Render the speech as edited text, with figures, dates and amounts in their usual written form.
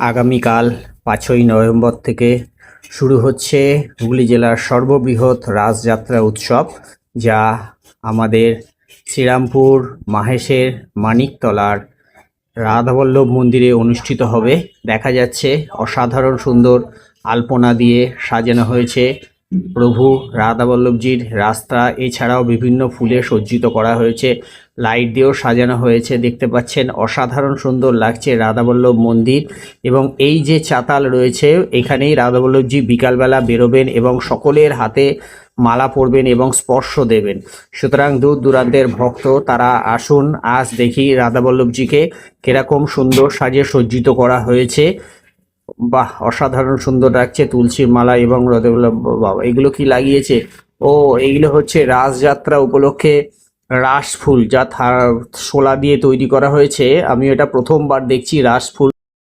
আগামীকাল 5ই নভেম্বর থেকে শুরু হচ্ছে হুগলি জেলার সর্ববৃহৎ রাসযাত্রা উৎসব, যা আমাদের শ্রীরামপুর মাহেশের মানিকতলার রাধাবল্লভ মন্দিরে অনুষ্ঠিত হবে। দেখা যাচ্ছে অসাধারণ সুন্দর আলপনা দিয়ে সাজানো হয়েছে প্রভু রাধাবল্লভজির রাস্তা। এছাড়াও বিভিন্ন ফুলে সজ্জিত করা হয়েছে, লাইট দিয়েও সাজানো হয়েছে। দেখতে পাচ্ছেন অসাধারণ সুন্দর লাগছে রাধাবল্লভ মন্দির। এবং এই যে চাতাল রয়েছে, এখানেই রাধাবল্লভজি বিকালবেলা বেরোবেন এবং সকলের হাতে মালা পরবেন এবং স্পর্শ দেবেন। সুতরাং দূর দূরান্তের ভক্ত তারা আসুন, আজ দেখি রাধাবল্লভজিকে কিরকম সুন্দর সাজে সজ্জিত করা হয়েছে। বাহ, অসাধারণ সুন্দর লাগছে। তুলসীর মালা এবং বাবা, এগুলো কি লাগিয়েছে? ও, এইগুলো হচ্ছে রাসযাত্রা উপলক্ষে রাস ফুল, যা শোলা দিয়ে তৈরি করা হয়েছে। আমি এটা প্রথমবার দেখছি রাস ফুল।